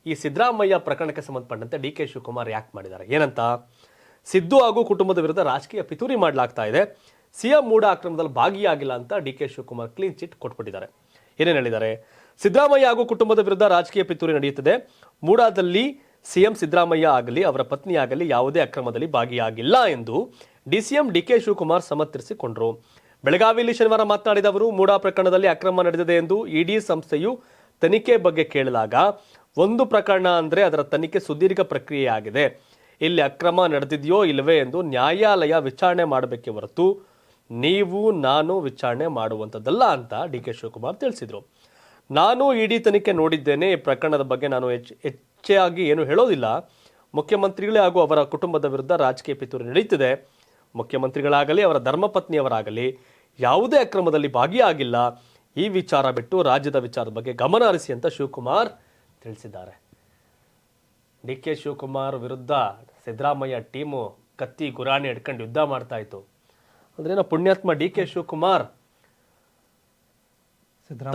ಈ ಸಿದ್ದರಾಮಯ್ಯ ಪ್ರಕರಣಕ್ಕೆ ಸಂಬಂಧಪಟ್ಟಂತೆ ಡಿ ಕೆ ಶಿವಕುಮಾರ್ ಯಾಕೆ ಮಾಡಿದ್ದಾರೆ ಏನಂತ? ಸಿದ್ದು ಹಾಗೂ ಕುಟುಂಬದ ವಿರುದ್ಧ ರಾಜಕೀಯ ಪಿತೂರಿ ಮಾಡಲಾಗ್ತಾ ಇದೆ, ಸಿಎಂ ಮೂಡ ಅಕ್ರಮದಲ್ಲಿ ಭಾಗಿಯಾಗಿಲ್ಲ ಅಂತ ಡಿ ಕೆ ಶಿವಕುಮಾರ್ ಕ್ಲೀನ್ ಚಿಟ್ ಕೊಟ್ಬಿಟ್ಟಿದ್ದಾರೆ. ಏನೇನು ಹೇಳಿದ್ದಾರೆ? ಸಿದ್ದರಾಮಯ್ಯ ಹಾಗೂ ಕುಟುಂಬದ ವಿರುದ್ಧ ರಾಜಕೀಯ ಪಿತೂರಿ ನಡೆಯುತ್ತದೆ. ಮೂಡಾದಲ್ಲಿ ಸಿಎಂ ಸಿದ್ದರಾಮಯ್ಯ ಆಗಲಿ ಅವರ ಪತ್ನಿ ಆಗಲಿ ಯಾವುದೇ ಅಕ್ರಮದಲ್ಲಿ ಭಾಗಿಯಾಗಿಲ್ಲ ಎಂದು ಡಿಸಿಎಂ ಡಿ ಕೆ ಶಿವಕುಮಾರ್ ಸಮರ್ಥಿಸಿಕೊಂಡರು. ಬೆಳಗಾವಿಯಲ್ಲಿ ಶನಿವಾರ ಮಾತನಾಡಿದ ಅವರು, ಮೂಡಾ ಪ್ರಕರಣದಲ್ಲಿ ಅಕ್ರಮ ನಡೆದಿದೆ ಎಂದು ಇಡಿ ಸಂಸ್ಥೆಯು ತನಿಖೆ ಬಗ್ಗೆ ಕೇಳಿದಾಗ, ಒಂದು ಪ್ರಕರಣ ಅಂದರೆ ಅದರ ತನಿಖೆ ಸುದೀರ್ಘ ಪ್ರಕ್ರಿಯೆಯಾಗಿದೆ. ಇಲ್ಲಿ ಅಕ್ರಮ ನಡೆದಿದೆಯೋ ಇಲ್ಲವೇ ಎಂದು ನ್ಯಾಯಾಲಯ ವಿಚಾರಣೆ ಮಾಡಬೇಕೇ ಹೊರತು ನೀವು ನಾನು ವಿಚಾರಣೆ ಮಾಡುವಂಥದ್ದಲ್ಲ ಅಂತ ಡಿ ಕೆ ಶಿವಕುಮಾರ್ ತಿಳಿಸಿದರು. ನಾನು ಇಡಿ ತನಿಖೆ ನೋಡಿದ್ದೇನೆ. ಈ ಪ್ರಕರಣದ ಬಗ್ಗೆ ನಾನು ಹೆಚ್ಚಾಗಿ ಏನು ಹೇಳೋದಿಲ್ಲ. ಮುಖ್ಯಮಂತ್ರಿಗಳೇ ಹಾಗೂ ಅವರ ಕುಟುಂಬದ ವಿರುದ್ಧ ರಾಜಕೀಯ ಪಿತೂರಿ ನಡೆಯುತ್ತಿದೆ. ಮುಖ್ಯಮಂತ್ರಿಗಳಾಗಲಿ ಅವರ ಧರ್ಮಪತ್ನಿಯವರಾಗಲಿ ಯಾವುದೇ ಅಕ್ರಮದಲ್ಲಿ ಭಾಗಿಯಾಗಿಲ್ಲ. ಈ ವಿಚಾರ ಬಿಟ್ಟು ರಾಜ್ಯದ ವಿಚಾರದ ಬಗ್ಗೆ ಗಮನ ಹರಿಸಿ ಅಂತ ಶಿವಕುಮಾರ್ ತಿಳಿಸಿದ್ದಾರೆ. ಡಿ ಕೆ ಶಿವಕುಮಾರ್ ವಿರುದ್ಧ ಸಿದ್ದರಾಮಯ್ಯ ಟೀಮು ಕತ್ತಿ ಗುರಾಣಿ ಹಿಡ್ಕೊಂಡು ಯುದ್ಧ ಮಾಡ್ತಾ ಇತ್ತು. ಅಂದ್ರೇನೋ ಪುಣ್ಯಾತ್ಮ ಡಿ ಕೆ ಶಿವಕುಮಾರ್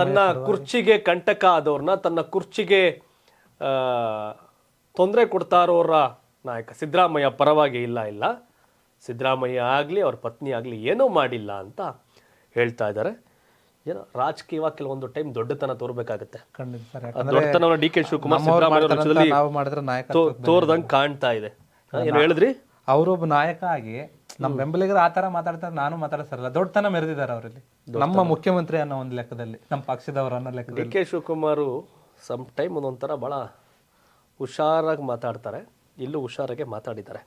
ತನ್ನ ಕುರ್ಚಿಗೆ ಕಂಟಕ ಆದವ್ರನ್ನ, ತನ್ನ ಕುರ್ಚಿಗೆ ತೊಂದರೆ ಕೊಡ್ತಾ ಇರೋರ ನಾಯಕ ಸಿದ್ದರಾಮಯ್ಯ ಪರವಾಗಿ ಇಲ್ಲ ಸಿದ್ದರಾಮಯ್ಯ ಆಗಲಿ ಅವ್ರ ಪತ್ನಿ ಆಗಲಿ ಏನೂ ಮಾಡಿಲ್ಲ ಅಂತ ಹೇಳ್ತಾ ಇದ್ದಾರೆ. ಏನೋ ರಾಜಕೀಯವಾಗಿ ಕೆಲವೊಂದು ಟೈಮ್ ದೊಡ್ಡತನ ತೋರ್ಬೇಕಾಗತ್ತೆ. ದೊಡ್ಡತನವನ್ನು ಡಿ ಕೆ ಶಿವಕುಮಾರ್ ತೋರ್ದಂಗೆ ಕಾಣ್ತಾ ಇದೆ. ಏನು ಹೇಳಿದ್ರಿ? ಅವರೊಬ್ಬ ನಾಯಕ ಆಗಿ ನಮ್ಮ ಬೆಂಬಲಿಗರು ಆತರ ಮಾತಾಡ್ತಾರೆ, ನಾನು ಮಾತಾಡ್ತಾರಲ್ಲ, ದೊಡ್ಡತನ ಮೆರೆದಿದ್ದಾರೆ ಅವರಲ್ಲಿ. ನಮ್ಮ ಮುಖ್ಯಮಂತ್ರಿ ಅನ್ನೋ ಒಂದು ಲೆಕ್ಕದಲ್ಲಿ, ನಮ್ಮ ಪಕ್ಷದವರು ಅನ್ನೋ ಲೆಕ್ಕದಲ್ಲಿ. ಡಿ ಕೆ ಶಿವಕುಮಾರ್ ಸಮ್ ಟೈಮ್ ಒಂದೊಂಥರ ಬಹಳ ಹುಷಾರಾಗಿ ಮಾತಾಡ್ತಾರೆ. ಇಲ್ಲೂ ಹುಷಾರಾಗೆ ಮಾತಾಡಿದ್ದಾರೆ.